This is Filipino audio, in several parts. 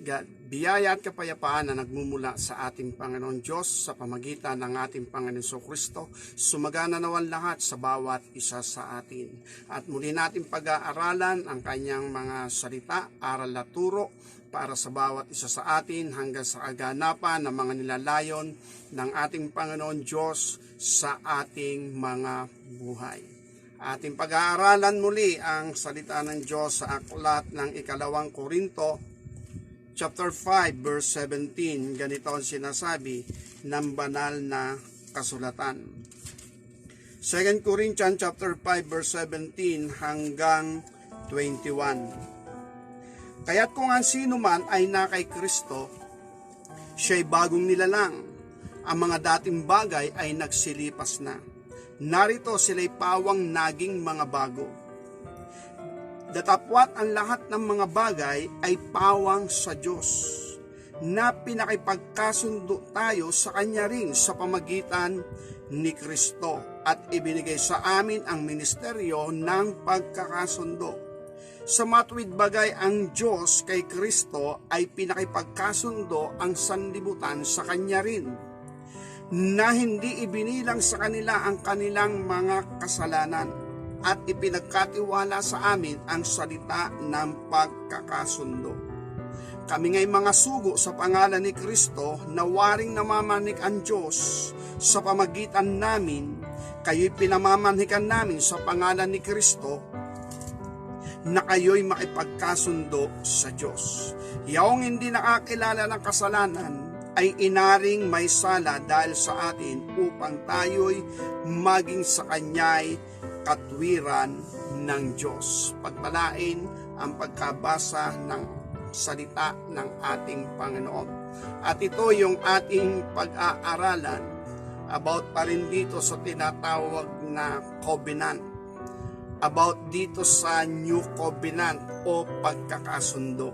God. Biyaya at kapayapaan na nagmumula sa ating Panginoon Diyos sa pamagitan ng ating Panginoon Kristo, sumagana nawan lahat sa bawat isa sa atin. At muli natin pag-aaralan ang kanyang mga salita, aral at turo para sa bawat isa sa atin hanggang sa kaganapan ng mga nilalayon ng ating Panginoon Diyos sa ating mga buhay. Ating pag-aaralan muli ang salita ng Diyos sa aklat ng ikalawang Korinto, chapter 5, verse 17. Ganito ang sinasabi ng banal na kasulatan. 2 Corinthians chapter 5, verse 17 hanggang 21. Kaya't kung ang sino man ay na kay Kristo, siya'y bagong nilalang. Ang mga dating bagay ay nagsilipas na. Narito sila'y pawang naging mga bago. Datapwat ang lahat ng mga bagay ay pawang sa Diyos, na pinakipagkasundo tayo sa Kanya rin sa pamagitan ni Kristo at ibinigay sa amin ang ministeryo ng pagkakasundo. Sa matuwid bagay ang Diyos kay Kristo ay pinakipagkasundo ang sanlibutan sa Kanya rin, na hindi ibinilang sa kanila ang kanilang mga kasalanan at ipinagkatiwala sa amin ang salita ng pagkakasundo. Kami nga'y mga sugo sa pangalan ni Kristo na waring namamanik ang Diyos sa pamagitan namin, kayo'y pinamamanikan namin sa pangalan ni Kristo na kayo'y makipagkasundo sa Diyos. Yaong hindi nakakilala ng kasalanan ay inaring may sala dahil sa atin upang tayo'y maging sa Kanya'y katwiran ng Diyos. Pagpalain ang pagkabasa ng salita ng ating Panginoon. At ito yung ating pag-aaralan about pa rin dito sa tinatawag na covenant. About dito sa New Covenant o pagkakasundo.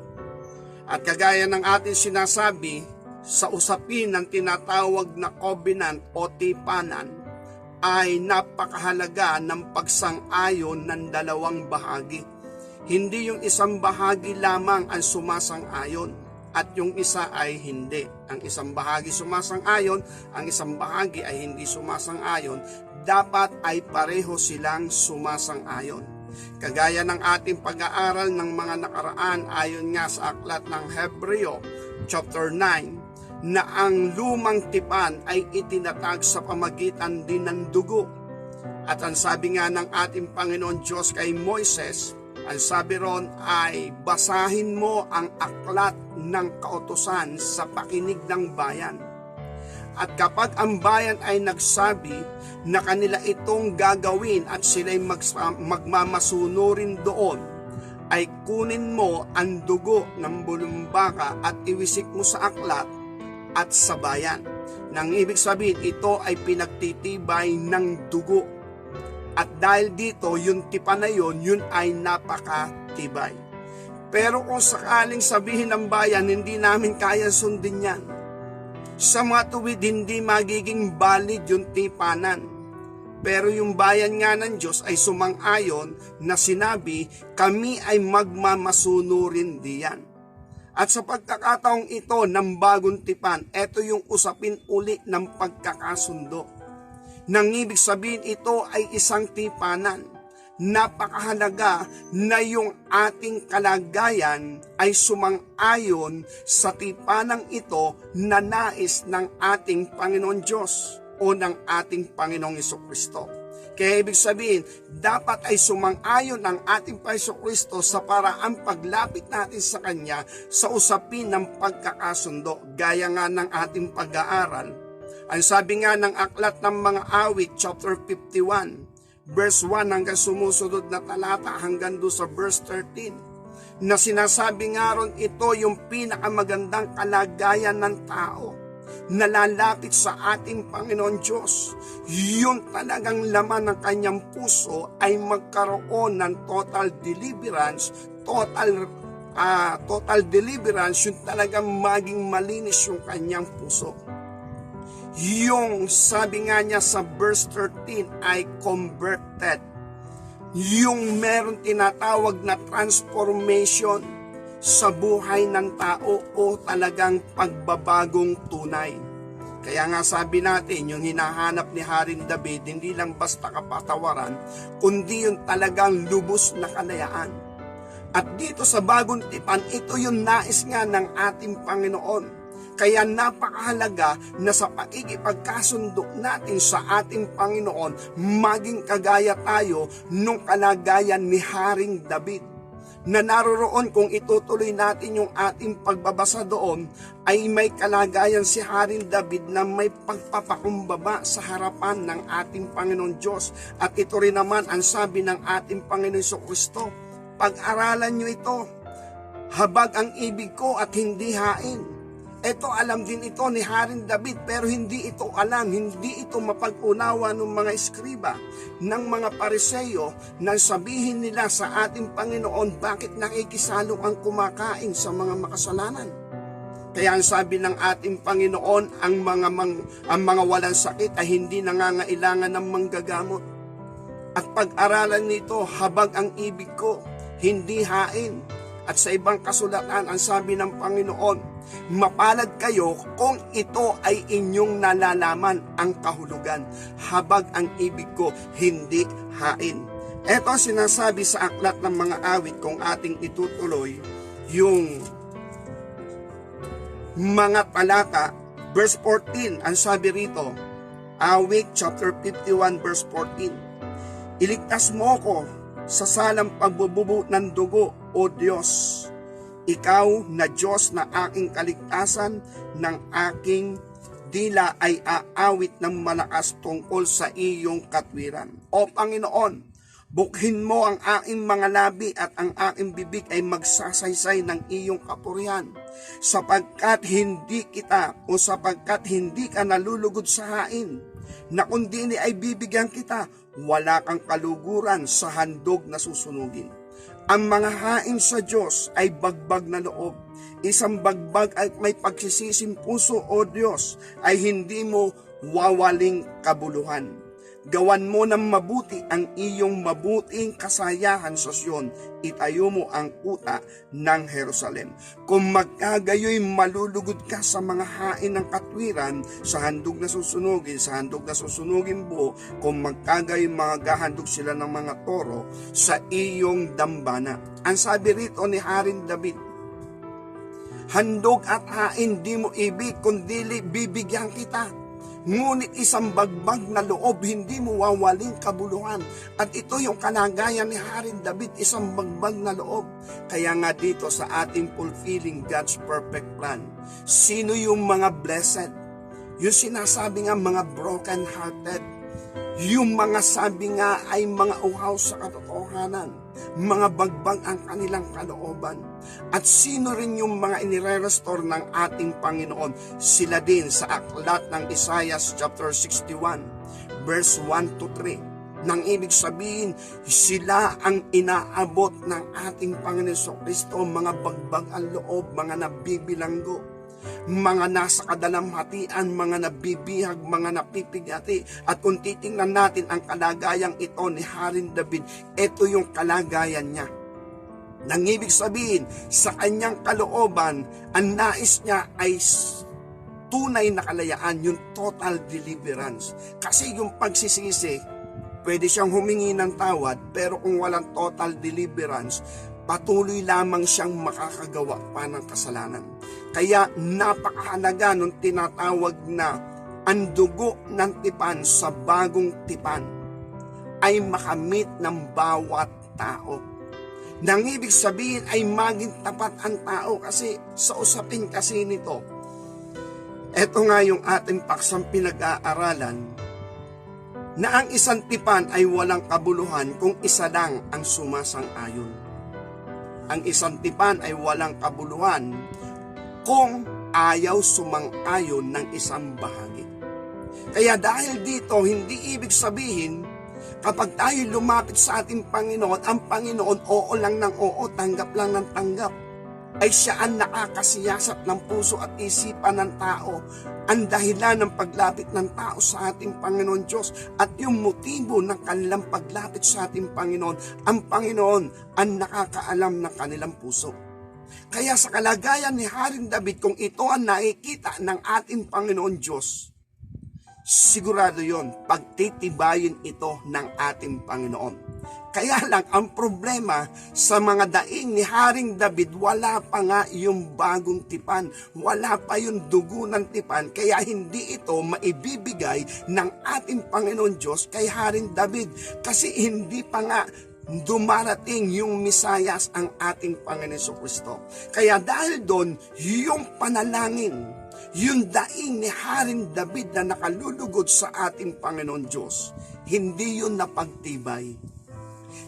At kagaya ng ating sinasabi, sa usapin ng tinatawag na covenant o tipanan ay napakahalaga ng pagsang-ayon ng dalawang bahagi. Hindi yung isang bahagi lamang ang sumasang-ayon at yung isa ay hindi. Ang isang bahagi sumasang-ayon, ang isang bahagi ay hindi sumasang-ayon. Dapat ay pareho silang sumasang-ayon. Kagaya ng ating pag-aaral ng mga nakaraan ayon nga sa aklat ng Hebreo chapter 9, na ang lumang tipan ay itinatag sa pamagitan din ng dugo. At ang sabi nga ng ating Panginoon Diyos kay Moises, ang sabi ron ay basahin mo ang aklat ng kautusan sa pakinig ng bayan. At kapag ang bayan ay nagsabi na kanila itong gagawin at sila'y magmamasunurin doon, ay kunin mo ang dugo ng bulumbaka at iwisik mo sa aklat at sa bayan. Nang ibig sabihin, ito ay pinagtitibay ng dugo. At dahil dito, yung tipan na yun ay napakatibay. Pero kung sakaling sabihin ng bayan, hindi namin kaya sundin yan. Sa matuwid, hindi magiging valid yung tipanan. Pero yung bayan nga ng Diyos ay sumang-ayon na sinabi, kami ay magmamasunurin diyan. At sa pagkakataong ito ng bagong tipan, ito yung usapin uli ng pagkakasundo. Nang ibig sabihin ito ay isang tipanan. Napakahalaga na yung ating kalagayan ay sumang-ayon sa tipanang ito na nais ng ating Panginoon Diyos o ng ating Panginoong Jesucristo. Kaya ibig sabihin, dapat ay sumang-ayon ang ating Jesucristo sa paraang paglapit natin sa Kanya sa usapin ng pagkakasundo. Gaya nga ng ating pag-aaral. Ang sabi nga ng aklat ng mga awit, chapter 51, verse 1 hanggang sumusunod na talata hanggang doon sa verse 13, na sinasabi nga ron ito yung pinakamagandang kalagayan ng tao na lalapit sa ating Panginoon Diyos. Yun talagang laman ng kanyang puso ay magkaroon ng total deliverance, total deliverance, yung talagang maging malinis yung kanyang puso. Yung sabi nga niya sa verse 13 ay converted. Yung meron tinatawag na transformation sa buhay ng tao o talagang pagbabagong tunay. Kaya nga sabi natin, yung hinahanap ni Haring David, hindi lang basta kapatawaran, kundi yung talagang lubos na kalayaan. At dito sa bagong tipan, ito yung nais nga ng ating Panginoon. Kaya napakahalaga na sa pakikipagkasundo natin sa ating Panginoon, maging kagaya tayo nung kalagayan ni Haring David. Na naroroon kung itutuloy natin yung ating pagbabasa doon, ay may kalagayan si Haring David na may pagpapakumbaba sa harapan ng ating Panginoon Diyos. At ito rin naman ang sabi ng ating Panginoon Jesucristo, pag-aralan nyo ito, habag ang ibig ko at hindi hain. Ito alam din ito ni Haring David, pero hindi ito alam, hindi ito mapag-unawa ng mga eskriba, ng mga pariseyo, nang sabihin nila sa ating Panginoon, bakit nakikisalo ang kumakain sa mga makasalanan? Kaya ang sabi ng ating Panginoon, ang mga walang sakit ay hindi nangangailangan ng manggagamot. At pag-aralan nito, habag ang ibig ko, hindi hain. At sa ibang kasulatan, ang sabi ng Panginoon, mapalad kayo kung ito ay inyong nalalaman ang kahulugan. Habag ang ibig ko, hindi hain. Ito ang sinasabi sa aklat ng mga awit kung ating itutuloy yung mga talata. Verse 14, ang sabi rito, awit chapter 51 verse 14, iligtas mo ko sa salang pagbububo ng dugo, O Diyos. Ikaw na Diyos na aking kaligtasan, ng aking dila ay aawit ng malakas tungkol sa iyong katwiran. O Panginoon, bukhin mo ang aking mga labi at ang aking bibig ay magsasaysay ng iyong kapurihan. Sapagkat hindi ka nalulugod sa hain, na kundi ay bibigyan kita, wala kang kaluguran sa handog na susunugin. Ang mga hain sa Diyos ay bagbag na loob. Isang bagbag ay may pagsisising puso, O Diyos, ay hindi mo wawaling kabuluhan. Gawan mo ng mabuti ang iyong mabuting kasayahan sa Sion. Itayo mo ang kuta ng Jerusalem. Kung magkagayoy malulugod ka sa mga hain ng katwiran, sa handog na susunugin buo, kung magkagayoy magahandog sila ng mga toro sa iyong dambana. Ang sabi rito ni Haring David, handog at hain di mo ibig, kundi bibigyan kita. Ngunit isang bagbag na loob, hindi mo wawaling kabuluhan. At ito yung kalagayan ni Haring David, isang bagbag na loob. Kaya nga dito sa ating fulfilling God's perfect plan, sino yung mga blessed? Yung sinasabi nga mga broken hearted. Yung mga sabi nga ay mga uhaw sa katotohanan. Mga bagbag ang kanilang kalooban. At sino rin yung mga inire-restore ng ating Panginoon? Sila din sa aklat ng Isaiah chapter 61 verse 1 to 3. Nang ibig sabihin, sila ang inaabot ng ating Panginoon Jesucristo, mga bagbag ang loob, mga nabibilanggo, mga nasa kadalamhatian, mga nabibihag, mga napipigati. At kung titingnan natin ang kalagayang ito ni Haring David, ito yung kalagayan niya. Nang ibig sabihin, sa kanyang kalooban, ang nais niya ay tunay na kalayaan, yung total deliverance. Kasi yung pagsisisi, pwede siyang humingi ng tawad, pero kung walang total deliverance, patuloy lamang siyang makakagawa pa ng kasalanan. Kaya napakahalaga nung tinatawag na ang dugo ng tipan sa bagong tipan ay makamit ng bawat tao. Nang ibig sabihin ay maging tapat ang tao, kasi sa usapin kasi nito, eto nga yung ating paksang pinag-aaralan, na ang isang tipan ay walang kabuluhan kung isa lang ang sumasang-ayon. Ang isang tipan ay walang kabuluhan kung ayaw sumang-ayon ng isang bahagi. Kaya dahil dito, hindi ibig sabihin, kapag tayo lumapit sa ating Panginoon, ang Panginoon oo lang ng oo, tanggap lang ng tanggap, ay siya ang nakakasiyasat ng puso at isipan ng tao, ang dahilan ng paglapit ng tao sa ating Panginoon Diyos at yung motibo ng kanilang paglapit sa ating Panginoon. Ang Panginoon ang nakakaalam ng kanilang puso. Kaya sa kalagayan ni Haring David, kung ito ang nakikita ng ating Panginoon Diyos, sigurado yon, pagtitibayin ito ng ating Panginoon. Kaya lang, ang problema sa mga daing ni Haring David, wala pa nga yung bagong tipan. Wala pa yung dugo ng tipan, kaya hindi ito maibibigay ng ating Panginoon Diyos kay Haring David. Kasi hindi pa nga dumarating yung Misayas, ang ating Panginoon Jesucristo. Kaya dahil doon, yung panalangin, yung daing ni Haring David na nakalulugod sa ating Panginoon Diyos, hindi yun napagtibay.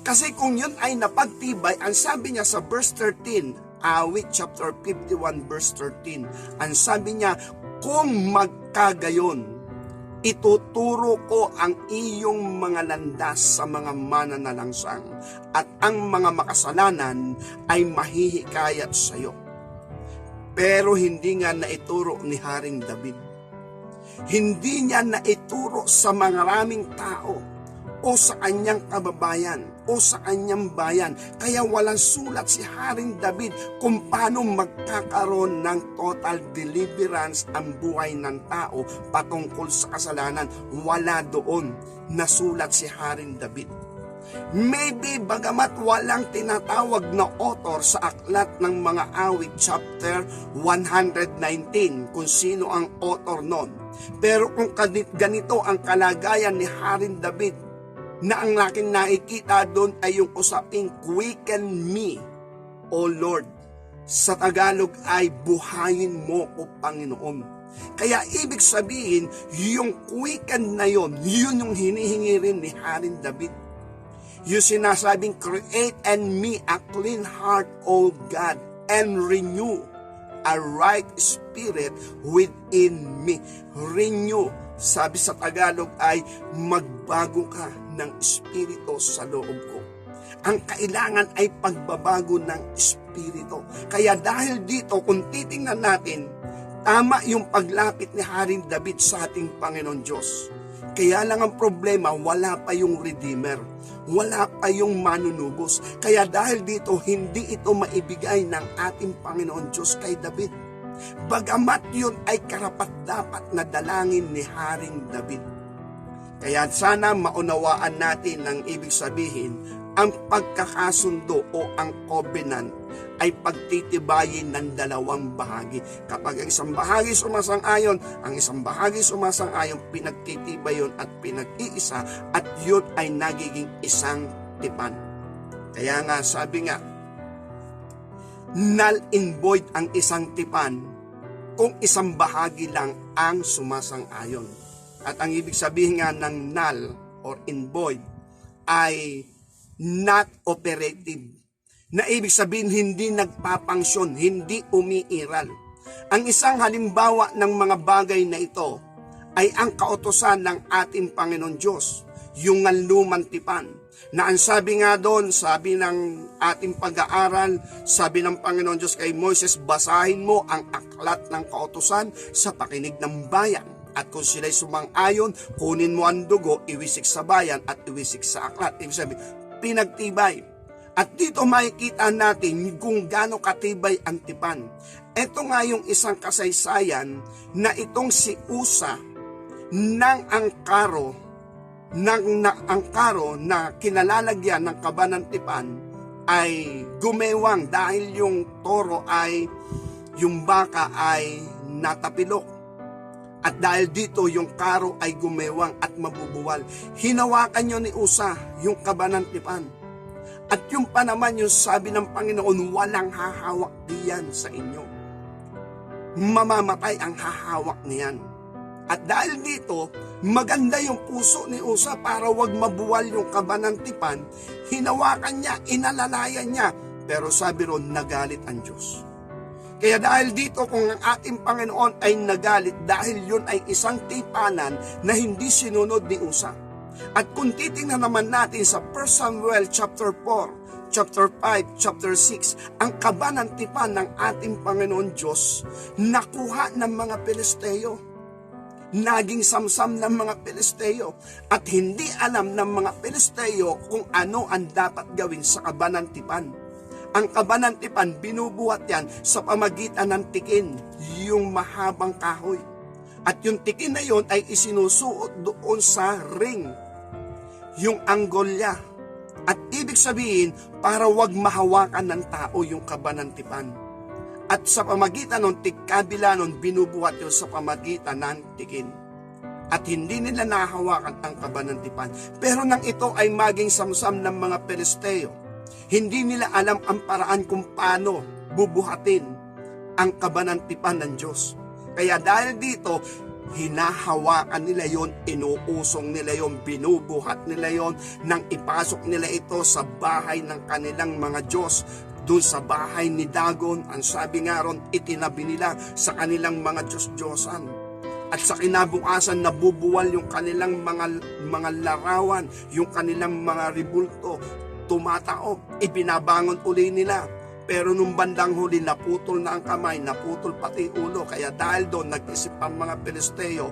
Kasi kung yun ay napagtibay, ang sabi niya sa verse 13, Awit chapter 51 verse 13, ang sabi niya, kung magkagayon, ituturo ko ang iyong mga landas sa mga mananalangsang, at ang mga makasalanan ay mahihikayat sa iyo. Pero hindi nga naituro ni Haring David. Hindi niya naituro sa maraming tao o sa kanyang kababayan o sa kanyang bayan. Kaya walang sulat si Haring David kung paano magkakaroon ng total deliverance ang buhay ng tao patungkol sa kasalanan. Wala doon nasulat si Haring David. Maybe bagamat walang tinatawag na author sa aklat ng mga awit chapter 119 kung sino ang author nun. Pero kung ganito ang kalagayan ni Haring David, na ang aking nakikita doon ay yung usaping quicken me, O Lord. Sa Tagalog ay buhayin mo, O Panginoon. Kaya ibig sabihin, yung quicken na yun yung hinihingi rin ni Haring David. Yung sinasabing, create and me a clean heart, O God, and renew a right spirit within me. Renew, sabi sa Tagalog ay magbago ka ng espiritu sa loob ko. Ang kailangan ay pagbabago ng espiritu. Kaya dahil dito, kung titingnan natin, tama yung paglapit ni Haring David sa ating Panginoon Diyos. Kaya lang ang problema, wala pa yung Redeemer. Wala pa yung manunubos. Kaya dahil dito, hindi ito maibigay ng ating Panginoon Diyos kay David. Bagamat yun ay karapat-dapat na dalangin ni Haring David. Kaya sana maunawaan natin ang ibig sabihin, ang pagkakasundo o ang covenant ay pagtitibayin ng dalawang bahagi. Kapag ang isang bahagi sumasang-ayon, ang isang bahagi sumasang-ayon, pinagtitibay yun at pinag-iisa, at yun ay nagiging isang tipan. Kaya nga, sabi nga, null and void ang isang tipan kung isang bahagi lang ang sumasang-ayon. At ang ibig sabihin nga ng null or in void ay not operative. Na ibig sabihin hindi nagpapangsyon, hindi umiiral. Ang isang halimbawa ng mga bagay na ito ay ang kautusan ng ating Panginoon Diyos, yung lumang tipan. Na ang sabi nga doon, sabi ng ating pag-aaral, sabi ng Panginoon Diyos kay Moises, basahin mo ang aklat ng kautusan sa pakinig ng bayan. At kung sila'y sumang-ayon, kunin mo ang dugo, iwisik sa bayan at iwisik sa aklat. Ibig sabihin, pinagtibay. At dito makikita natin kung gaano katibay ang tipan. Ito nga yung isang kasaysayan na itong si Usa ng angkaro na kinalalagyan ng kaba ng tipan ay gumewang dahil yung toro ay, yung baka ay natapilok. At dahil dito yung karo ay gumewang at mabubuwal. Hinawakan nyo ni Usa yung kaba ng tipan. At yung pa naman yung sabi ng Panginoon, walang hahawak diyan sa inyo. Mamamatay ang hahawak niyan. At dahil dito, maganda yung puso ni Usa para wag mabuwal yung kaba ng tipan. Hinawakan niya, inalalayan niya. Pero sabi ron, nagalit ang Diyos. Kaya dahil dito, kung ang ating Panginoon ay nagalit, dahil yun ay isang tipanan na hindi sinunod ni Usa. At kung titingnan naman natin sa 1 Samuel chapter 4, chapter 5, chapter 6, ang kaba ng tipan ng ating Panginoon Diyos, nakuha ng mga Pilisteo. Naging samsam ng mga Pilisteo. At hindi alam ng mga Pilisteo kung ano ang dapat gawin sa kaba ng tipan. Ang kabanantipan, binubuhat yan sa pamagitan ng tikin, yung mahabang kahoy. At yung tikin na yon ay isinusuot doon sa ring, yung anggolya. At ibig sabihin, para wag mahawakan ng tao yung kabanantipan. At sa pamagitan ng kabila nun, binubuhat yun sa pamagitan ng tikin. At hindi nila nahawakan ang kabanantipan. Pero nang ito ay maging samsam ng mga Pelisteo, hindi nila alam ang paraan kung paano bubuhatin ang kabanantipan ng Diyos. Kaya dahil dito, hinahawakan nila yon, inuusong nila yon, binubuhat nila yon, nang ipasok nila ito sa bahay ng kanilang mga Diyos. Doon sa bahay ni Dagon, ang sabi nga ron, itinabi nila sa kanilang mga Diyos-Diyosan. At sa kinabukasan, nabubuwal yung kanilang mga larawan, yung kanilang mga ribulto, tumataob, ibinabangon uli nila. Pero nung bandang huli, naputol na ang kamay, naputol pati ulo. Kaya dahil doon, nag-isip ang mga Pelisteo,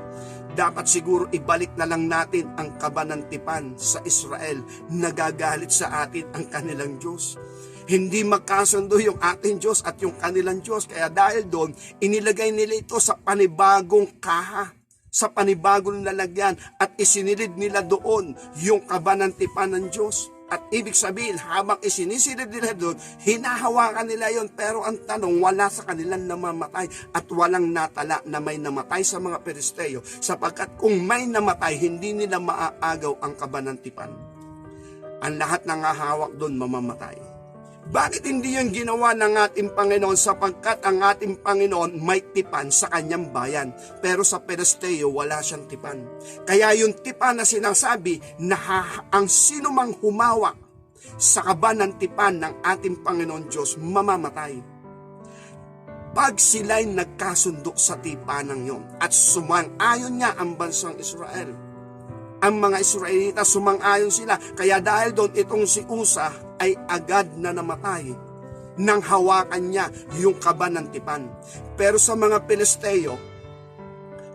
dapat siguro ibalik na lang natin ang kabanantipan sa Israel. Nagagalit sa atin ang kanilang Diyos. Hindi magkasundo yung ating Diyos at yung kanilang Diyos. Kaya dahil doon, inilagay nila ito sa panibagong kaha, sa panibagong lalagyan, at isinilid nila doon yung kabanantipan ng Diyos. At ibig sabihin, habang isinisilid nila doon, hinahawakan nila yon. Pero ang tanong, wala sa kanilang namamatay at walang natala na may namatay sa mga Pelisteo. Sapagkat kung may namatay, hindi nila maaagaw ang kabanantipan. Ang lahat ng hahawak doon mamamatay. Bakit hindi yung ginawa ng ating Panginoon? Sapagkat ang ating Panginoon may tipan sa kanyang bayan. Pero sa Pelisteo, wala siyang tipan. Kaya yung tipan na sinasabi na ang sino mang humawak sa kabanantipan ng ating Panginoon Diyos, mamamatay. Pag sila'y nagkasundo sa tipanang yon at sumang-ayon nga ang bansang Israel, ang mga Israelita, sumang-ayon sila. Kaya dahil doon, itong si Usa ay agad na namatay nang hawakan niya yung kabanantipan. Pero sa mga Pelisteo,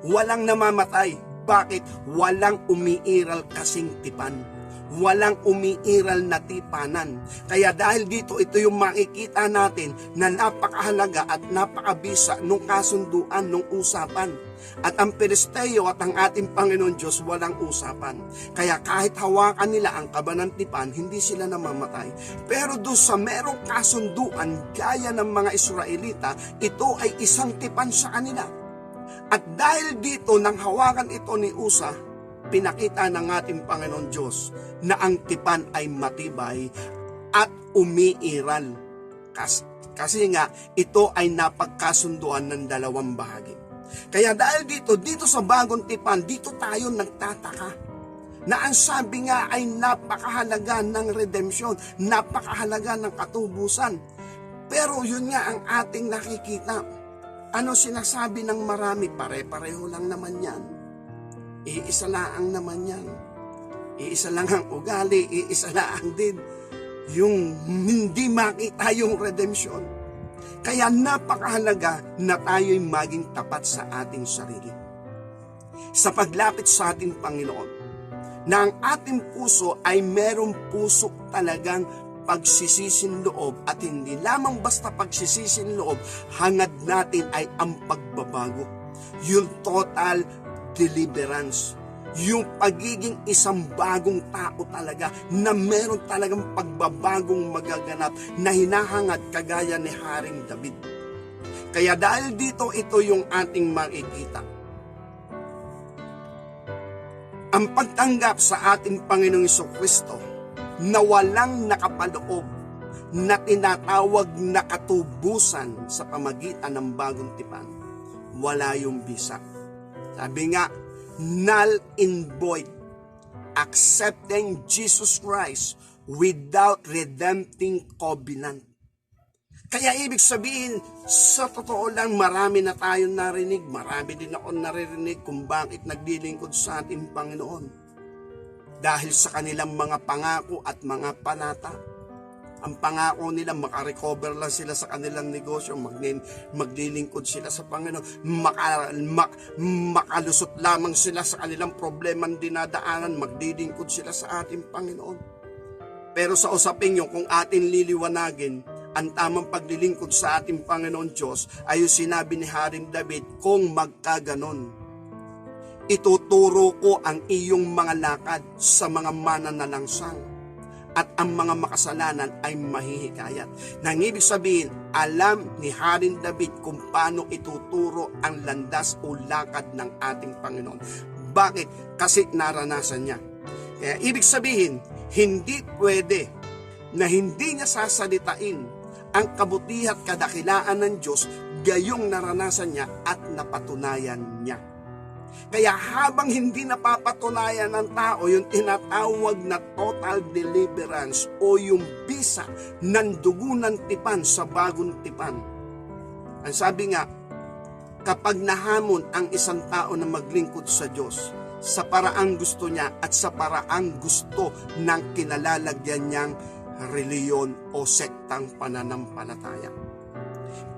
walang namamatay. Bakit? Walang umiiral kasing tipan. Walang umiiral na tipanan. Kaya dahil dito, ito yung makikita natin na napakahalaga at napakabisa nung kasunduan, nung usapan. At ang Pelisteo at ang ating Panginoon Diyos walang usapan. Kaya kahit hawakan nila ang kabanantipan, hindi sila namamatay. Pero doon sa merong kasunduan, gaya ng mga Israelita, ito ay isang tipan sa kanila. At dahil dito, nang hawakan ito ni Usa, pinakita ng ating Panginoon Diyos na ang tipan ay matibay at umiiral. Kasi nga, ito ay napagkasunduan ng dalawang bahagi. Kaya dahil dito sa bagong tipan, dito tayo nagtataka na ang sabi nga ay napakahalaga ng redemption, napakahalaga ng katubusan. Pero yun nga ang ating nakikita. Ano sinasabi ng marami? Pare-pareho lang naman yan. Iisa lang naman yan. Iisa lang ang ugali, iisa lang din yung hindi makita yung redemption. Kaya napakahalaga na tayo'y maging tapat sa ating sarili. Sa paglapit sa ating Panginoon, na ang ating puso ay merong puso talagang pagsisisin loob at hindi lamang basta pagsisisin loob, hangad natin ay ang pagbabago. Yung total deliverance. Yung pagiging isang bagong tao talaga na meron talagang pagbabagong magaganap na hinahangad kagaya ni Haring David. Kaya dahil dito, ito yung ating makikita. Ang pagtanggap sa ating Panginoong Jesucristo na walang nakapaloob na tinatawag na katubusan sa pamagitan ng bagong tipan, wala yung bisa. Sabi nga, null and void, accepting Jesus Christ without redempting covenant. Kaya ibig sabihin, sa totoo lang, marami na tayong narinig, marami din ako naririnig kung bakit naglilingkod sa ating Panginoon. Dahil sa kanilang mga pangako at mga panata. Ang pangako nila, makarecover lang sila sa kanilang negosyo, maglilingkod sila sa Panginoon, makalusot lamang sila sa kanilang problemang dinadaanan, maglilingkod sila sa ating Panginoon. Pero sa usaping yun, kung atin liliwanagin, ang tamang paglilingkod sa ating Panginoon Diyos ay yung sinabi ni Haring David, kung magkaganon, ituturo ko ang iyong mga lakad sa mga mananalangsang at ang mga makasalanan ay mahihikayat. Nang ibig sabihin, alam ni Haring David kung paano ituturo ang landas o lakad ng ating Panginoon. Bakit? Kasi naranasan niya. Kaya ibig sabihin, hindi pwede na hindi niya sasalitain ang kabutihan at kadakilaan ng Diyos gayong naranasan niya at napatunayan niya. Kaya habang hindi napapatunayan ng tao yung tinatawag na total deliverance o yung bisa ng dugo ng tipan sa bagong tipan. Ang sabi nga, kapag nahamon ang isang tao na maglingkod sa Diyos, sa paraang gusto niya at sa paraang gusto ng kinalalagyan niyang reliyon o sektang pananampalataya.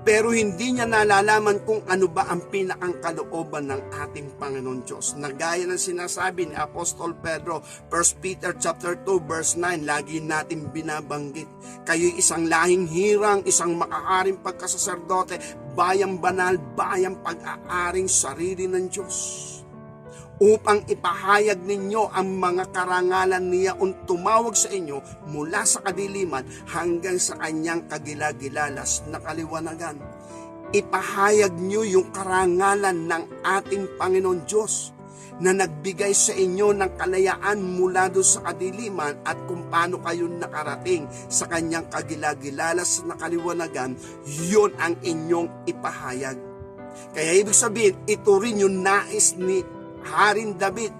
Pero hindi niya nalalaman kung ano ba ang pinakang kalooban ng ating Panginoon Diyos. Na gaya ng sinasabi ni Apostol Pedro, 1 Peter chapter 2 verse 9, lagi natin binabanggit. Kayo'y isang lahing hirang, isang makaharing pagkasaserdote, bayang banal, bayang pag-aaring sarili ng Diyos, upang ipahayag ninyo ang mga karangalan niya o tumawag sa inyo mula sa kadiliman hanggang sa kanyang kagilagilalas na kaliwanagan. Ipahayag niyo yung karangalan ng ating Panginoon Diyos na nagbigay sa inyo ng kalayaan mula doon sa kadiliman at kung paano kayo nakarating sa kanyang kagilagilalas na kaliwanagan, yun ang inyong ipahayag. Kaya ibig sabihin, ito rin yung nais ni Haring David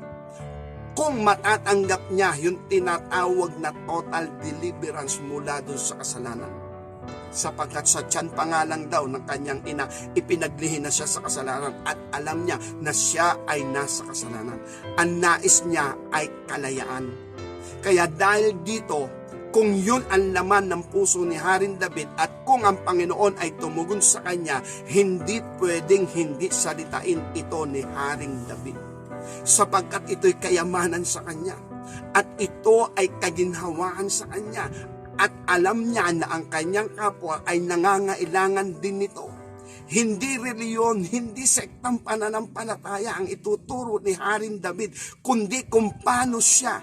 kung matatanggap niya yung tinatawag na total deliverance mula doon sa kasalanan. Sapagkat sa tiyan pa nga lang daw ng kanyang ina, ipinaglihin na siya sa kasalanan at alam niya na siya ay nasa kasalanan. Ang nais niya ay kalayaan. Kaya dahil dito, kung yun ang laman ng puso ni Haring David at kung ang Panginoon ay tumugon sa kanya, hindi pwedeng hindi salitain ito ni Haring David. Sapagkat ito'y kayamanan sa kanya at ito ay kaginhawaan sa kanya at alam niya na ang kanyang kapwa ay nangangailangan din nito. Hindi reliyon, hindi sektang pananampalataya ang ituturo ni Haring David, kundi kung paano siya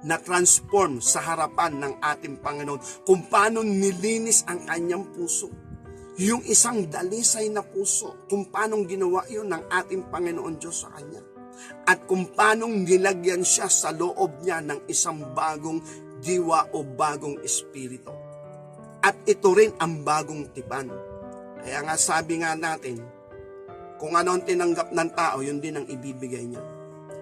na-transform sa harapan ng ating Panginoon, kung paano nilinis ang kanyang puso. Yung isang dalisay na puso, kung paano ginawa yun ng ating Panginoon Diyos sa kanya. At kung paano nilagyan siya sa loob niya ng isang bagong diwa o bagong espiritu. At ito rin ang bagong tipan. Kaya nga sabi nga natin, kung ano ang tinanggap ng tao, yun din ang ibibigay niya.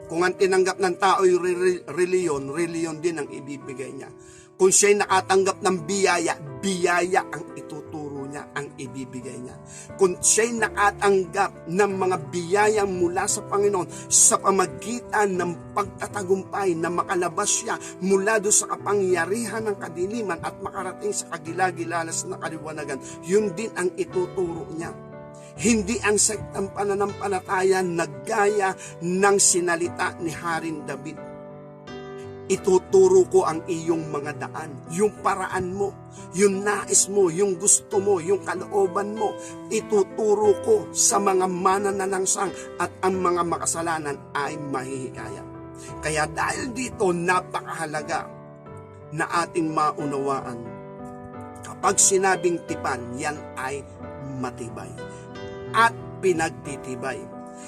Kung ang tinanggap ng tao yung reliyon din ang ibibigay niya. Kung siya'y nakatanggap ng biyaya ang ituturo niya, ang ibibigay niya. Kung siya'y nakatanggap ng mga biyayang mula sa Panginoon sa pamagitan ng pagtatagumpay na makalabas siya mula doon sa kapangyarihan ng kadiliman at makarating sa kagilagilalas na kaliwanagan, yun din ang ituturo niya. Hindi ang sektang pananampalataya na gaya ng sinalita ni Haring David. Ituturo ko ang iyong mga daan, yung paraan mo, yung nais mo, yung gusto mo, yung kalooban mo. Ituturo ko sa mga mananalangsang at ang mga makasalanan ay mahihikayat. Kaya dahil dito, napakahalaga na ating maunawaan. Kapag sinabing tipan, yan ay matibay at pinagtitibay.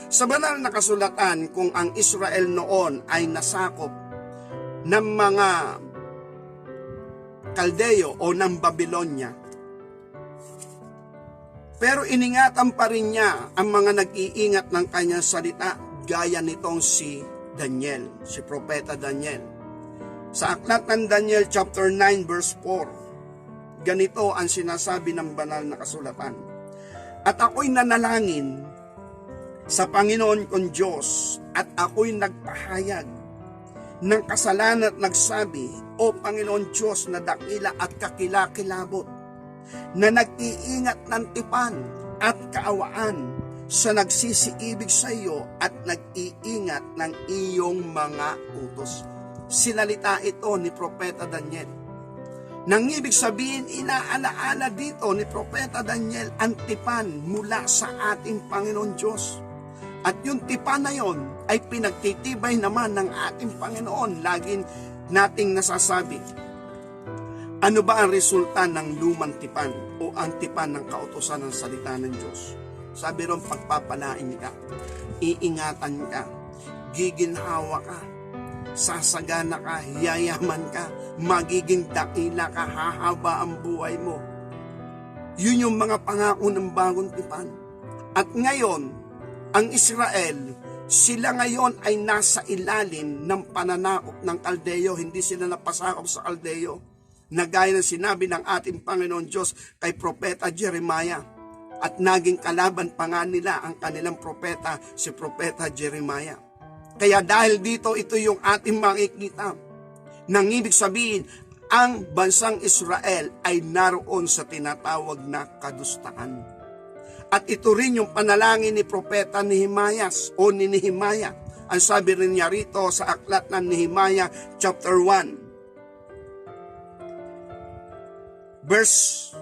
Sa banal na kasulatan, kung ang Israel noon ay nasakop ng mga Kaldeo o ng Babylonia, pero iningatan pa rin niya ang mga nag-iingat ng kanyang salita, gaya nitong si Daniel, si Propeta Daniel. Sa aklat ng Daniel chapter 9 verse 4, ganito ang sinasabi ng banal na kasulatan. At ako'y nanalangin sa Panginoon kong Diyos at ako'y nagpahayag ng kasalanan at nagsabi, O Panginoon Diyos na dakila at kakilakilabot, na nag-iingat ng tipan at kaawaan sa nagsisiibig sa iyo at nag-iingat ng iyong mga utos. Sinalita ito ni Propeta Daniel. Nang ibig sabihin, inaalaala dito ni Propeta Daniel ang tipan mula sa ating Panginoon Diyos. At yung tipan na yon ay pinagtitibay naman ng ating Panginoon. Laging nating nasasabi, ano ba ang resulta ng lumang tipan o ang tipan ng kautusan ng salita ng Diyos? Sabi ron, pagpapalain ka, iingatan ka, giginhawa ka, sasagana ka, yayaman ka, magiging dakila ka, hahaba ang buhay mo. Yun yung mga pangako ng bagong tipan. At ngayon, ang Israel, sila ngayon ay nasa ilalim ng pananakop ng Kaldeo, hindi sila napasakop sa Kaldeo. Na gaya ng sinabi ng ating Panginoon Diyos kay Propeta Jeremiah. At naging kalaban pa nga nila ang kanilang propeta, si Propeta Jeremiah. Kaya dahil dito, ito yung ating makikita. Nang ibig sabihin, ang bansang Israel ay naroon sa tinatawag na kadustaan. At ito rin yung panalangin ni Propeta Nehemiah o ni Nehemiah. Ang sabi rin niya rito sa aklat ng Nehemiah chapter 1. Verse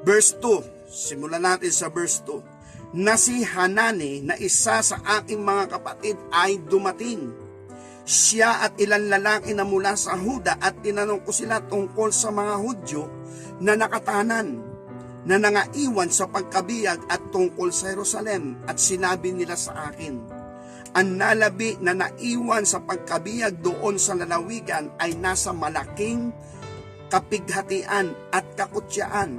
2, simulan natin sa verse 2. Na si Hanani na isa sa aking mga kapatid ay dumating. Siya at ilang lalaki na mula sa Huda at tinanong ko sila tungkol sa mga Hudyo na nakatanan, na nangaiwan sa pagkabiyag at tungkol sa Jerusalem, at sinabi nila sa akin, ang nalabi na naiwan sa pagkabiyag doon sa lalawigan ay nasa malaking kapighatian at kakutyaan.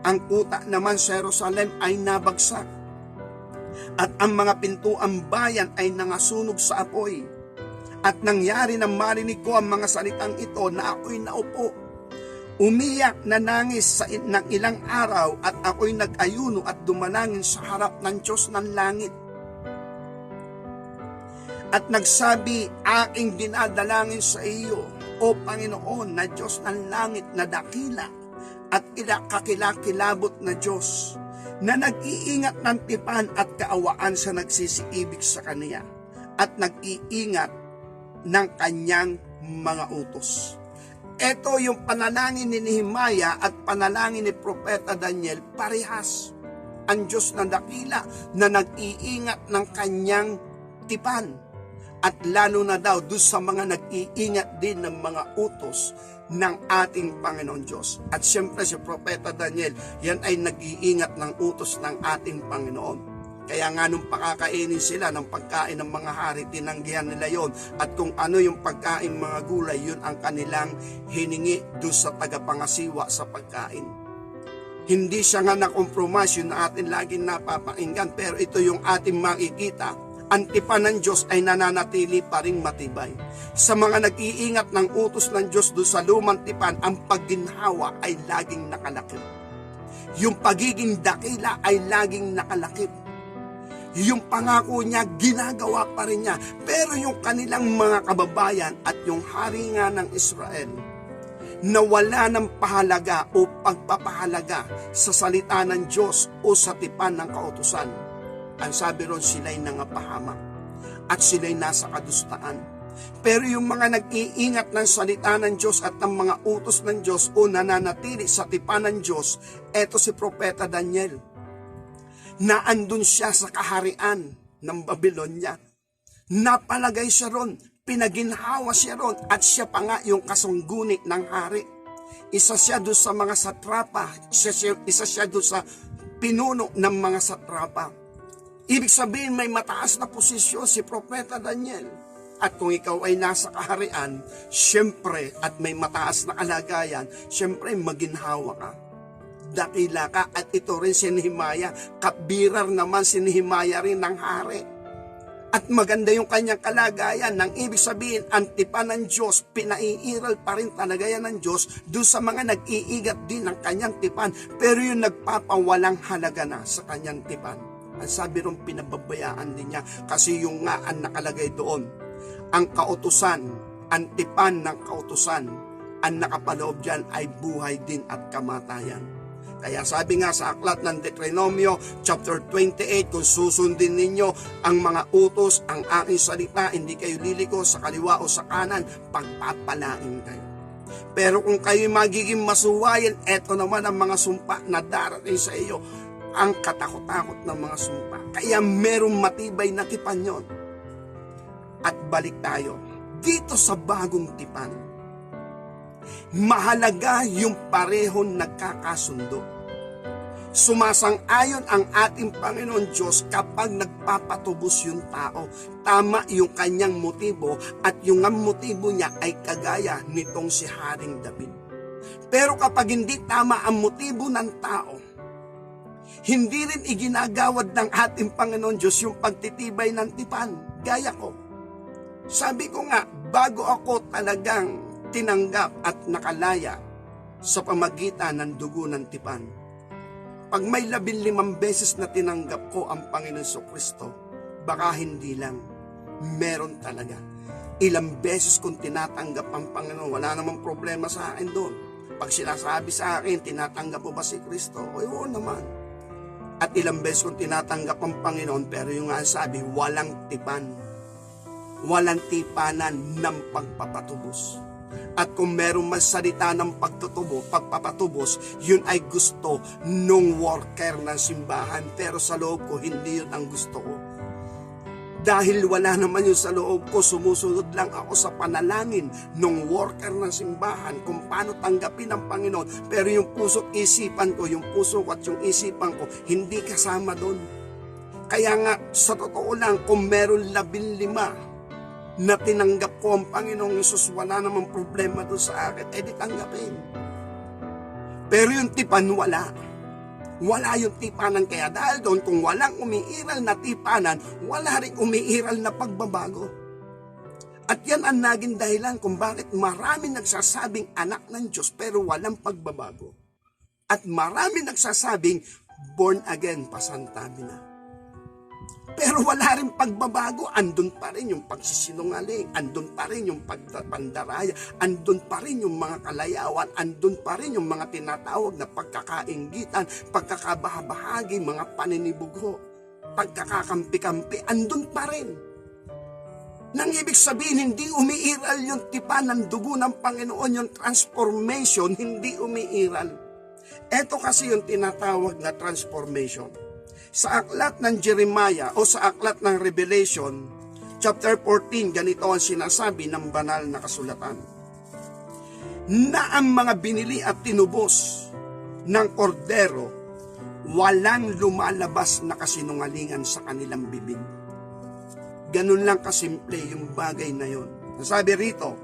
Ang kuta naman sa Jerusalem ay nabagsak, at ang mga pintuang bayan ay nangasunog sa apoy. At nangyari na marinig ko ang mga salitang ito na ako'y naupo. Umiyak na nangis ng ilang araw, at ako'y nag-ayuno at dumalangin sa harap ng Diyos ng langit. At nagsabi, aking dinadalangin sa iyo, O Panginoon na Diyos ng langit na dakila at kakilakilabot na Diyos, na nag-iingat ng tipan at kaawaan sa nagsisiibig sa Kaniya, at nag-iingat ng Kanyang mga utos. Ito yung panalangin ni Nehemiah at panalangin ni Propeta Daniel, parehas. Ang Diyos na dakila na nag-iingat ng Kanyang tipan. At lalo na daw doon sa mga nag-iingat din ng mga utos ng ating Panginoon Diyos. At siyempre si Propeta Daniel, yan ay nag-iingat ng utos ng ating Panginoon. Kaya nga nung pakakainin sila ng pagkain ng mga hari, tinanggihan nila yon. At kung ano yung pagkain mga gulay, yun ang kanilang hiningi doon sa tagapangasiwa sa pagkain. Hindi siya nga na-compromise, yun na atin laging napapakinggan, pero ito yung ating makikita. Ang tipan ng Diyos ay nananatili pa ring matibay. Sa mga nag-iingat ng utos ng Diyos doon sa lumang tipan, ang pagginhawa ay laging nakalakip. Yung pagiging dakila ay laging nakalakip. Yung pangako niya, ginagawa pa rin niya. Pero yung kanilang mga kababayan at yung hari nga ng Israel, nawala ng pahalaga o pagpapahalaga sa salita ng Diyos o sa tipan ng kautusan. Ang sabi ron, sila'y nangapahamak at sila'y nasa kadustaan. Pero yung mga nag-iingat ng salita ng Diyos at ng mga utos ng Diyos o nananatili sa tipan ng Diyos, eto si Propeta Daniel, na andun siya sa kaharian ng Babylonia. Napalagay siya ron, pinaginhawa siya ron, at siya pa nga yung kasungguni ng hari. Isa siya doon sa mga satrapa, isa siya doon sa pinuno ng mga satrapa. Ibig sabihin, may mataas na posisyon si Propeta Daniel. At kung ikaw ay nasa kaharian, syempre, at may mataas na kalagayan, syempre maginhawa ka. Dakila ka. At ito rin si Nehemiah, kabirar naman si Nehemiah rin ng hari. At maganda yung kanyang kalagayan. Nang ibig sabihin, ang tipan ng Diyos, pinaiiral pa rin talaga yan ng Diyos doon sa mga nag-iigat din ng kanyang tipan, pero yung nagpapawalang halaga na sa kanyang tipan. Ang sabi ron, pinababayaan din niya kasi yung nga ang nakalagay doon. Ang kautusan, ang tipan ng kautusan, ang nakapaloob dyan ay buhay din at kamatayan. Kaya sabi nga sa aklat ng Deuteronomio chapter 28, kung susundin ninyo ang mga utos, ang aking salita, hindi kayo liliko sa kaliwa o sa kanan, pagpapalain kayo. Pero kung kayo magiging masuwayan, eto naman ang mga sumpa na darating sa iyo. Ang katakot-takot ng mga sumpa. Kaya merong matibay na tipan yon. At balik tayo dito sa bagong tipan. Mahalaga yung parehong nagkakasundo. Sumasang-ayon ang ating Panginoon Diyos kapag nagpapatubos yung tao. Tama yung kanyang motibo at yung ang motibo niya ay kagaya nitong si Haring David. Pero kapag hindi tama ang motibo ng tao, hindi rin iginagawad ng ating Panginoon Diyos yung pagtitibay ng tipan. Gaya ko. Sabi ko nga, bago ako talagang tinanggap at nakalaya sa pamagitan ng dugo ng tipan, pag may 15 beses na tinanggap ko ang Panginoon Kristo, baka hindi lang, meron talaga. Ilang beses kong tinatanggap ang Panginoon, wala namang problema sa akin doon. Pag sinasabi sa akin, tinatanggap mo ba si Kristo? Oo naman. At ilang beses kong tinatanggap ang Panginoon, pero yung nga sabi, walang tipan. Walang tipanan ng pagpapatubos. At kung meron man salita ng pagpapatubos, yun ay gusto nung worker ng simbahan. Pero sa loob ko, hindi yun ang gusto ko. Dahil wala naman yun sa loob ko, sumusunod lang ako sa panalangin ng worker ng simbahan kung paano tanggapin ang Panginoon. Pero yung puso't isipan ko, yung puso ko at yung isipan ko, hindi kasama doon. Kaya nga, sa totoo lang, kung meron 15 na tinanggap ko ang Panginoong Hesus, wala namang problema doon sa akin, edi tanggapin. Pero yung tipan, wala. Wala yung tipanan, kaya dahil doon, kung walang umiiral na tipanan, wala rin umiiral na pagbabago. At yan ang naging dahilan kung bakit marami nagsasabing anak ng Diyos pero walang pagbabago. At marami nagsasabing born again, pasantabi na. Pero wala rin pagbabago, andun pa rin yung pagsisinungaling, andun pa rin yung pagpandaraya, andun pa rin yung mga kalayawan, andun pa rin yung mga tinatawag na pagkakainggitan, pagkakabahagi, mga paninibugho, pagkakakampi-kampi, andun pa rin. Nang ibig sabihin, hindi umiiral yung tipan ng dugo ng Panginoon, yung transformation, hindi umiiral. Ito kasi yung tinatawag na transformation. Sa aklat ng Jeremiah o sa aklat ng Revelation, chapter 14, ganito ang sinasabi ng banal na kasulatan. Na ang mga binili at tinubos ng kordero, walang lumalabas na kasinungalingan sa kanilang bibig. Ganun lang kasimple yung bagay na yun. Nasabi rito,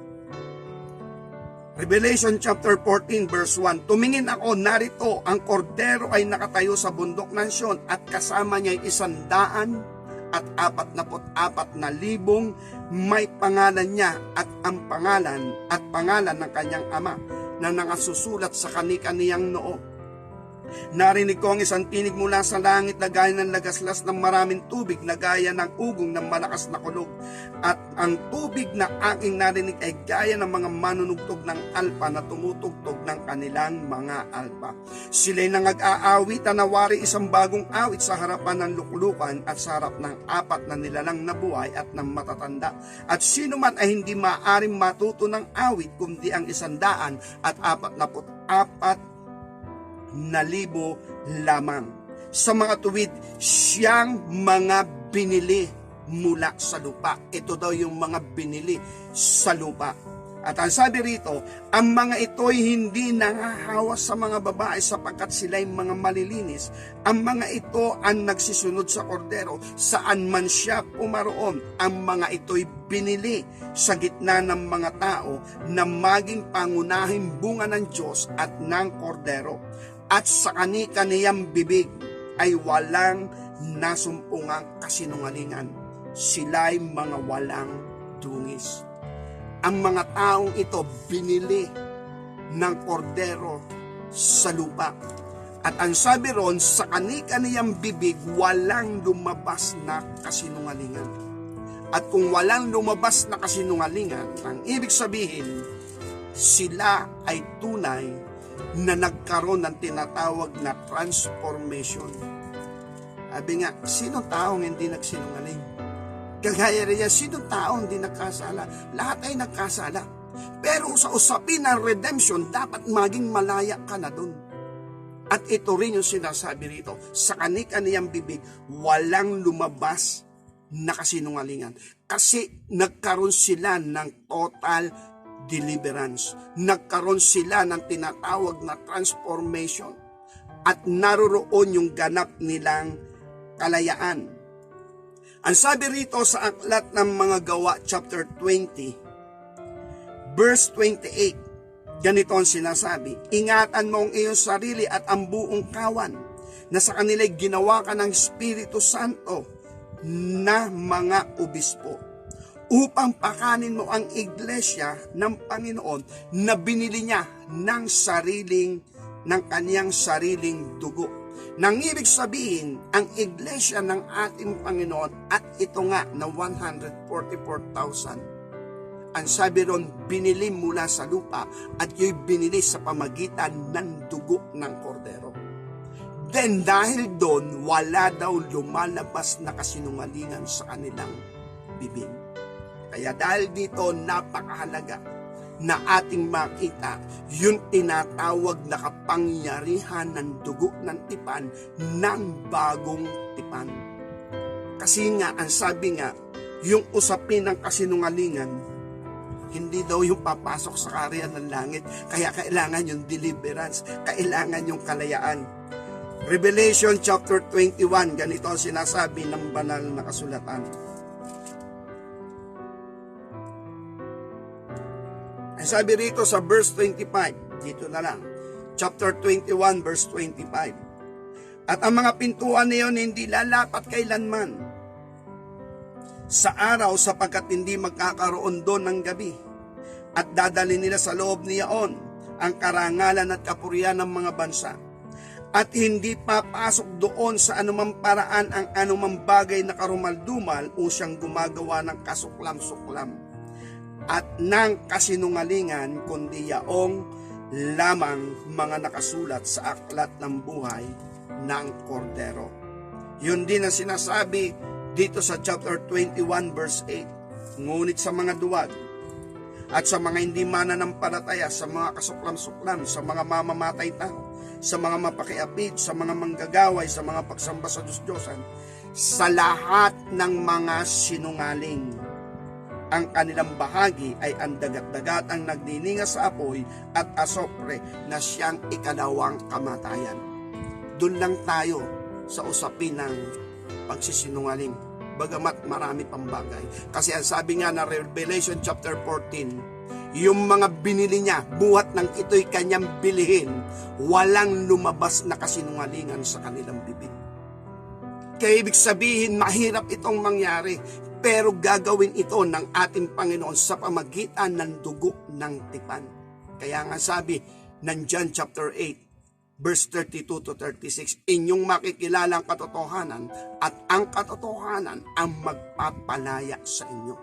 Revelation chapter 14 verse 1, tumingin ako, narito, ang kordero ay nakatayo sa bundok ng Sion at kasama niya ay 144,000 may pangalan niya at ang pangalan ng kanyang ama na nakasusulat sa kani-kaniyang noo. Narinig ko ang isang tinig mula sa langit na gaya ng lagaslas ng maraming tubig na gaya ng ugong ng malakas na kulog. At ang tubig na aking narinig ay gaya ng mga manunugtog ng alpa na tumutugtog ng kanilang mga alpa. Sila'y nangag-aawitan na wari isang bagong awit sa harapan ng luklukan at sa harap ng 4 na nilalang na buhay at ng matatanda. At sino man ay hindi maaaring matuto ng awit kundi ang 144,000 lamang. Sa mga tuwid, siyang mga binili mula sa lupa. Ito daw yung mga binili sa lupa. At ang sabi rito, ang mga ito'y hindi nangahawa sa mga babae sapagkat sila'y mga malilinis. Ang mga ito ang nagsisunod sa kordero, saan man siya pumaroon. Ang mga ito'y binili sa gitna ng mga tao na maging pangunahing bunga ng Diyos at ng kordero. At sa kani-kaniyang bibig ay walang nasumpungang kasinungalingan. Sila'y mga walang dungis. Ang mga taong ito binili ng kordero sa lupa. At ang sabi ron, sa kani-kaniyang bibig walang lumabas na kasinungalingan. At kung walang lumabas na kasinungalingan, ang ibig sabihin, sila ay tunay na nagkaroon ng tinatawag na transformation. Sabi nga, sinong taong hindi nagsinungaling? Kagaya rin yan, sinong taong hindi nagkasala? Lahat ay nagkasala. Pero sa usapin ng redemption, dapat maging malaya ka na dun. At ito rin yung sinasabi rito, sa kani-kaniyang bibig, walang lumabas na kasinungalingan. Kasi nagkaroon sila ng total deliverance. Nagkaroon sila ng tinatawag na transformation. At naroroon yung ganap nilang kalayaan. Ang sabi rito sa aklat ng mga gawa, chapter 20, verse 28, ganito ang sinasabi, ingatan mo ang iyong sarili at ang buong kawan, na sa kanila'y ginawa ka ng Espiritu Santo na mga obispo, upang pakanin mo ang iglesia ng Panginoon na binili niya ng kaniyang sariling dugo. Nang ibig sabihin, ang iglesia ng ating Panginoon at ito nga na 144,000. Ang sabi ron, binili mula sa lupa at yo'y binili sa pamagitan ng dugo ng kordero. Then dahil doon, wala daw lumalabas na kasinungalingan sa kanilang bibig. Kaya dahil dito, napakahalaga na ating makita yung tinatawag na kapangyarihan ng dugo ng tipan ng bagong tipan. Kasi nga, ang sabi nga, yung usapin ng kasinungalingan, hindi daw yung papasok sa kaharian ng langit. Kaya kailangan yung deliverance, kailangan yung kalayaan. Revelation chapter 21, ganito ang sinasabi ng banal na kasulatan. Ang sabi rito sa verse 25, dito na lang, chapter 21, verse 25. At ang mga pintuan na iyon hindi lalapat kailanman sa araw sapagkat hindi magkakaroon doon ng gabi. At dadali nila sa loob niyaon ang karangalan at kapurihan ng mga bansa. At hindi papasok doon sa anumang paraan ang anumang bagay na karumaldumal o siyang gumagawa ng kasuklam-suklam at ng kasinungalingan, kundi yaong lamang mga nakasulat sa aklat ng buhay ng kordero. Yun din ang sinasabi dito sa chapter 21 verse 8. Ngunit sa mga duwag at sa mga hindi mananampalataya, sa mga kasuklam-suklam, sa mga mamamatay tao, sa mga mapakiapid, sa mga manggagaway, sa mga pagsamba sa Diyos-Diyosan, sa lahat ng mga sinungaling, ang kanilang bahagi ay ang dagat-dagat ang nagdininga sa apoy at asopre na siyang ikalawang kamatayan. Doon lang tayo sa usapin ng pagsisinungaling, bagamat marami pang bagay. Kasi ang sabi nga na Revelation chapter 14, yung mga binili niya, buhat ng ito'y kanyang bilihin, walang lumabas na kasinungalingan sa kanilang bibig. Kaya ibig sabihin, mahirap itong mangyari, pero gagawin ito ng ating Panginoon sa pamagitan ng dugo ng tipan. Kaya nga sabi ng John chapter 8, verse 32 to 36, inyong makikilala ang katotohanan at ang katotohanan ang magpapalaya sa inyo.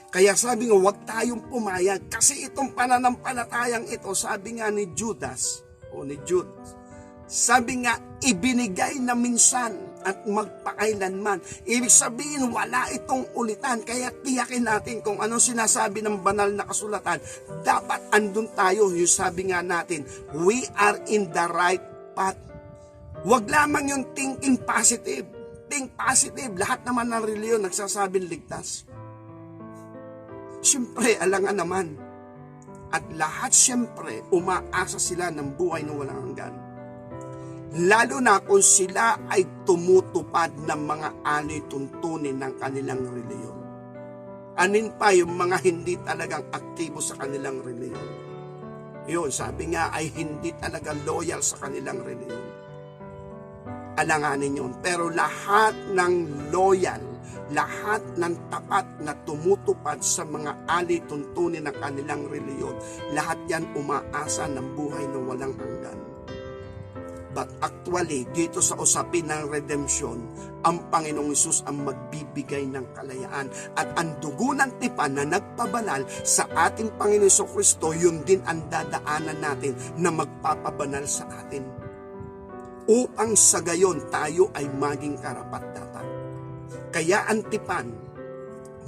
Kaya sabi nga, huwag tayong pumayag kasi itong pananampalatayang ito, sabi nga ni Judas, sabi nga, ibinigay na minsan at magpakailanman. Ibig sabihin, wala itong ulitan. Kaya tiyakin natin kung anong sinasabi ng banal na kasulatan. Dapat andun tayo. Yung sabi nga natin, we are in the right path. Huwag lamang yung thinking positive. Think positive. Lahat naman ng reliyon nagsasabing ligtas. Siyempre, alangan naman. At lahat siyempre, umaasa sila ng buhay na walang hanggan. Lalo na kung sila ay tumutupad ng mga ano'y tuntunin ng kanilang reliyon. Anin pa yung mga hindi talagang aktibo sa kanilang reliyon. Yun, sabi nga ay hindi talaga loyal sa kanilang reliyon. Alanganin yun. Pero lahat ng loyal, lahat ng tapat na tumutupad sa mga ali tuntunin ng kanilang reliyon, lahat yan umaasa ng buhay na walang hanggan. But actually, dito sa usapin ng redemption, ang Panginoong Hesus ang magbibigay ng kalayaan. At ang dugo ng tipan na nagpabanal sa ating Panginoong Jesucristo, yun din ang dadaanan natin na magpapabanal sa atin. Upang sa gayon tayo ay maging karapat-dapat. Kaya ang tipan,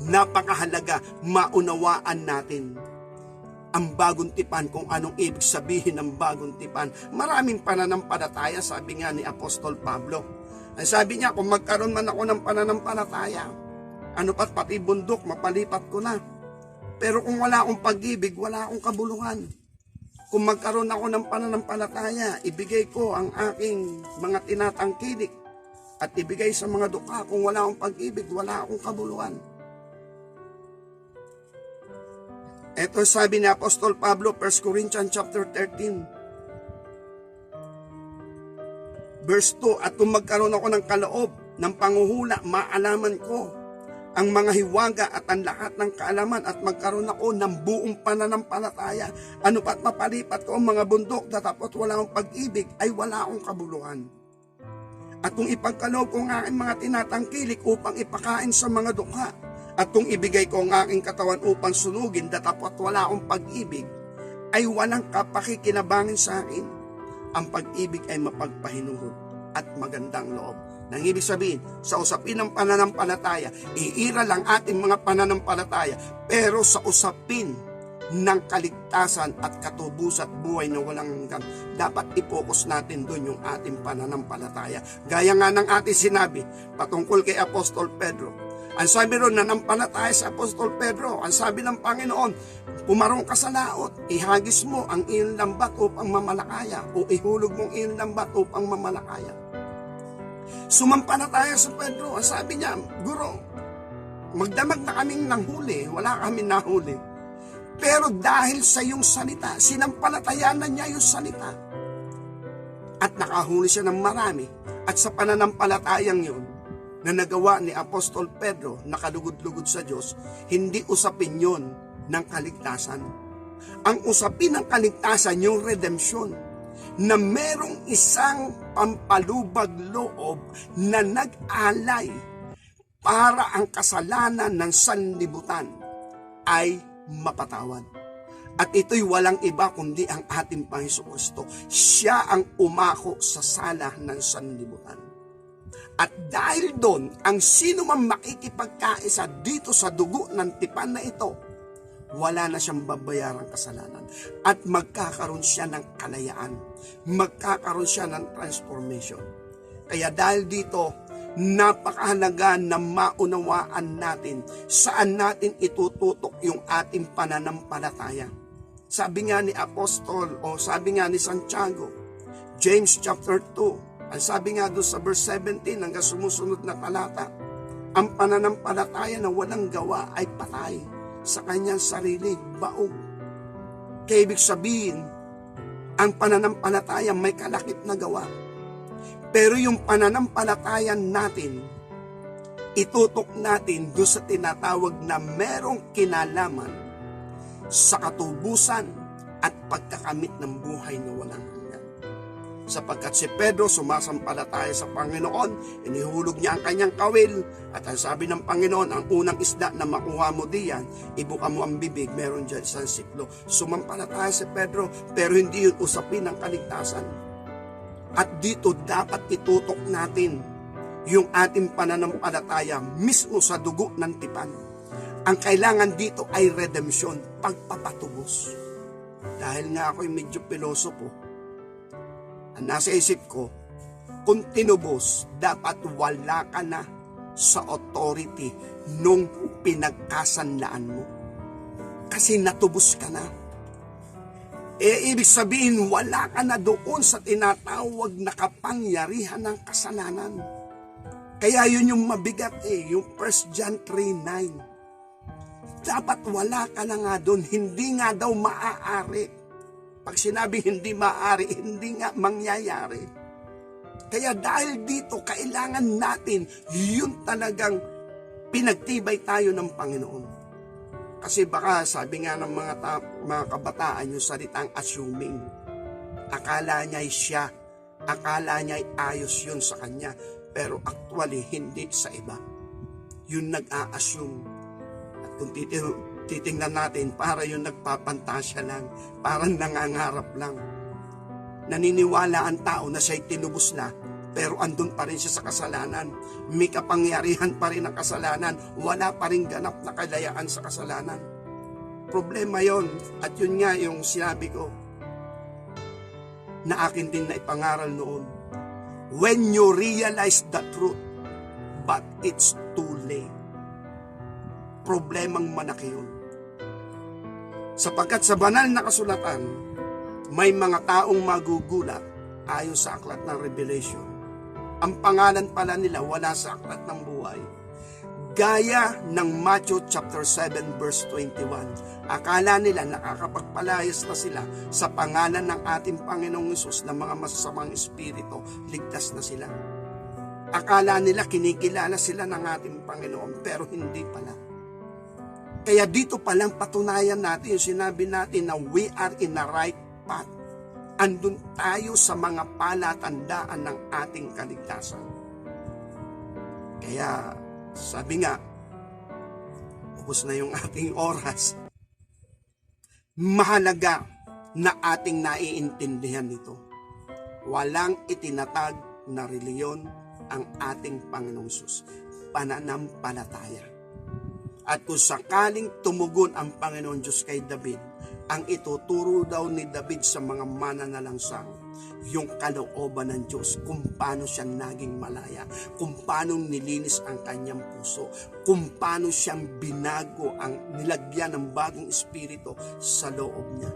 napakahalaga maunawaan natin. ang bagong tipan, kung anong ibig sabihin ng bagong tipan. Maraming pananampalataya, sabi nga ni Apostol Pablo. Ay sabi niya, kung magkaroon man ako ng pananampalataya, ano pat pati bundok, mapalipat ko na. Pero kung wala akong pag-ibig, wala akong kabuluhan. Kung magkaroon ako ng pananampalataya, ibigay ko ang aking mga tinatangkilik at ibigay sa mga dukha. Kung wala akong pag-ibig, wala akong kabuluhan. Ito sabi ni Apostol Pablo, 1 Corinthians chapter 13, verse 2, at kung magkaroon ako ng kaloob ng panguhula, maalaman ko ang mga hiwaga at ang lahat ng kaalaman, at magkaroon ako ng buong pananampalataya. Ano pat mapalipat ko ang mga bundok, datapot wala akong pag-ibig, ay wala akong kabuluhan. At kung ipagkaloob ko ang aking mga tinatangkilik upang ipakain sa mga dukha, at kung ibigay ko ang aking katawan upang sunugin, datapot wala akong pag-ibig, ay walang kapakikinabangin sa akin. Ang pag-ibig ay mapagpahinuhod at magandang loob. Nang ibig sabihin, sa usapin ng pananampalataya, iiral ang ating mga pananampalataya, pero sa usapin ng kaligtasan at katubusan at buhay na walang hanggan, dapat i-focus natin doon yung ating pananampalataya. Gaya nga ng ating sinabi, patungkol kay Apostol Pedro. Ang sabi ron, nanampalataya sa Apostol Pedro, ang sabi ng Panginoon, pumarong ka sa laot, ihagis mo ang iyong lambat upang mamalakaya, o ihulog mo ang iyong lambat upang mamalakaya. Sumampalataya sa Pedro. Ang sabi niya, Guro, magdamag na kaming nanghuli, wala kaming nahuli. Pero dahil sa iyong salita, sinampalatayanan niya yung salita. At nakahuli siya ng marami. At sa pananampalatayang yun, na nagawa ni Apostol Pedro, nakalugod-lugod sa Diyos, hindi usapin yun ng kaligtasan. Ang usapin ng kaligtasan, yung redemption, na merong isang pampalubag loob na nag-alay para ang kasalanan ng sanlibutan ay mapatawad. At ito'y walang iba kundi ang ating Panginoon Kristo. Siya ang umako sa sala ng sanlibutan. At dahil doon, ang sino man makikipagkaisa dito sa dugo ng tipan na ito, wala na siyang babayarang kasalanan. At magkakaroon siya ng kalayaan. Magkakaroon siya ng transformation. Kaya dahil dito, napakahalaga na maunawaan natin saan natin itututok yung ating pananampalataya. Sabi nga ni Apostol, o sabi nga ni Santiago, James chapter 2, ang sabi nga doon sa verse 17 hanggang sumusunod na talata, ang pananampalataya na walang gawa ay patay sa kanyang sarili, baog. Kaya ibig sabihin, ang pananampalataya may kalakip na gawa. Pero yung pananampalataya natin, itutok natin doon sa tinatawag na merong kinalaman sa katubusan at pagkakamit ng buhay na walang hanggan. Sapagkat si Pedro sumasampalataya sa Panginoon, inihulog niya ang kanyang kawil, at ang sabi ng Panginoon, ang unang isda na makuha mo diyan, ibuka mo ang bibig, meron dyan isang siklo. Sumampalataya si Pedro, pero hindi yun usapin ng kaligtasan. At dito dapat itutok natin yung ating pananampalataya mismo sa dugo ng tipan. Ang kailangan dito ay redemption, pagpapatubos. Dahil nga ako'y medyo pilosopo, ang nasa isip ko, kung tinubos, dapat wala ka na sa authority nung pinagkasanlaan mo. Kasi natubos ka na. Ibig sabihin, wala ka na doon sa tinatawag na kapangyarihan ng kasalanan. Kaya yun yung mabigat yung 1 John 3:9. Dapat wala ka na nga doon, hindi nga daw maaari. Pag sinabi hindi maaari, hindi nga mangyayari. Kaya dahil dito, kailangan natin yun talagang pinagtibay tayo ng Panginoon. Kasi baka sabi nga ng mga kabataan yung salitang assuming. Akala niya ay siya. Akala niya ay ayos yun sa kanya. Pero actually, hindi sa iba. Yun nag-a-assume. At kung titingnan natin, para yun nagpapantasya lang. Parang nangangarap lang. Naniniwala ang tao na siya'y tinubos na, pero andun pa rin siya sa kasalanan. May kapangyarihan pa rin ang kasalanan. Wala pa rin ganap na kalayaan sa kasalanan. Problema yon. At yun nga yung sinabi ko na akin din na ipangaral noon. When you realize the truth, but it's too late. Problemang malaki yun. Sapagkat sa banal na kasulatan, may mga taong magugulat ayon sa aklat ng Revelation. Ang pangalan pala nila wala sa aklat ng buhay. Gaya ng Matthew chapter 7 verse 21. Akala nila nakakapagpalayas na sila sa pangalan ng ating Panginoong Hesus ng mga masasamang espiritu, ligtas na sila. Akala nila kinikilala sila ng ating Panginoon, pero hindi pala. Kaya dito palang patunayan natin yung sinabi natin na we are in the right path. Andun tayo sa mga palatandaan ng ating kaligtasan. Kaya sabi nga, ubos na yung ating oras. Mahalaga na ating naiintindihan ito. Walang itinatag na reliyon ang ating Panginoong Hesus. Pananampalataya. At kung sakaling tumugon ang Panginoon Diyos kay David, ang ituturo daw ni David sa mga mananalangsang, yung kalooban ng Diyos, kung paano siya naging malaya, kung paano nilinis ang kanyang puso, kung paano siyang binago, ang nilagyan ng bagong espiritu sa loob niya.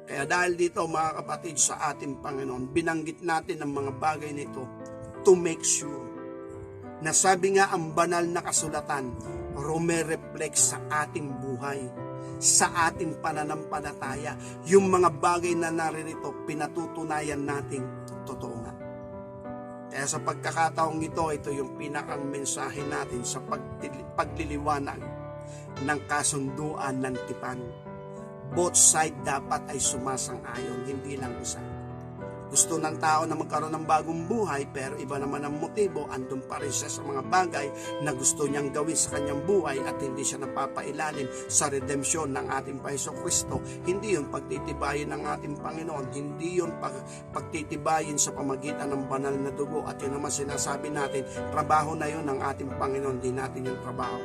Kaya dahil dito mga kapatid sa ating Panginoon, binanggit natin ang mga bagay nito to make sure na sabi nga ang banal na kasulatan, rume-reflect sa ating buhay, sa ating pananampalataya, yung mga bagay na naririto, pinatutunayan nating totoo nga. Kaya sa pagkakataong ito yung pinakang mensahe natin sa pagliliwanag ng kasunduan ng tipan. Both side dapat ay sumasang-ayon, hindi lang isa. Gusto ng tao na magkaroon ng bagong buhay, pero iba naman ang motibo, andun pa rin siya sa mga bagay na gusto niyang gawin sa kanyang buhay at hindi siya napapailalim sa redempsyon ng ating Panginoong Kristo. Hindi yun pagtitibayin ng ating Panginoon, hindi yun pagtitibayin sa pamagitan ng banal na dugo. At yun naman sinasabi natin, trabaho na yun ng ating Panginoon, di natin yung trabaho.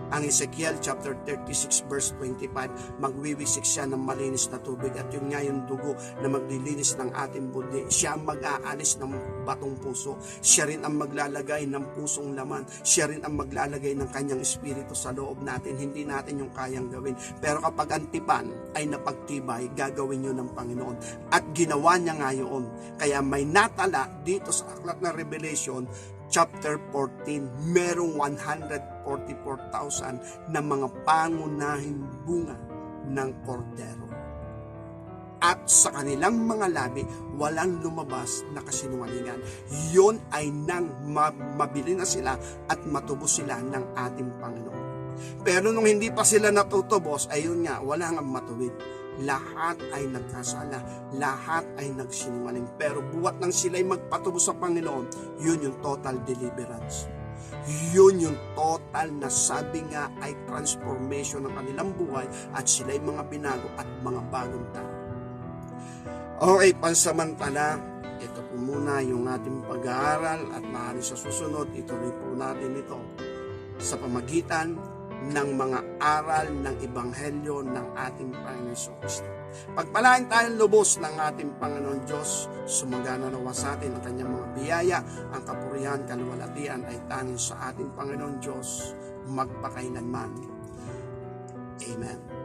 Ang Ezekiel chapter 36 verse 25, magwiwisik siya ng malinis na tubig at yun nga yung dugo na maglilinis ng ating budi. Siya ang mag-aalis ng batong puso. Siya rin ang maglalagay ng pusong laman. Siya rin ang maglalagay ng kanyang espiritu sa loob natin. Hindi natin yung kayang gawin. Pero kapag ang tipan ay napagtibay, gagawin yun ng Panginoon. At ginawa niya nga yun. Kaya may natala dito sa aklat ng Revelation chapter 14, merong 144,000 na mga pangunahing bunga ng kordero. At sa kanilang mga labi, walang lumabas na kasinungalingan. Yun ay nang mabili na sila at matubos sila ng ating Panginoon. Pero nung hindi pa sila natutubos, ayun nga, wala nga matuwid. Lahat ay nagkasala, lahat ay nagsinungaling. Pero buwat nang sila'y magpatubos sa Panginoon, yun yung total deliverance. Yun yung total na sabi nga ay transformation ng kanilang buhay at sila'y mga binago at mga bagong tao. Okay, pansamantala, ito po muna yung ating pag-aaral at maaari sa susunod, ituloy po natin ito sa pamagitan ng mga aral ng Ebanghelyo ng ating Panginoon Kristo. Pagpalain tayong lubos ng ating Panginoon Diyos, sumagana nawa sa atin ang kanyang mga biyaya, ang kapurihan, kaluwalhatian ay tanging sa ating Panginoon Diyos magpakailanman. Amen.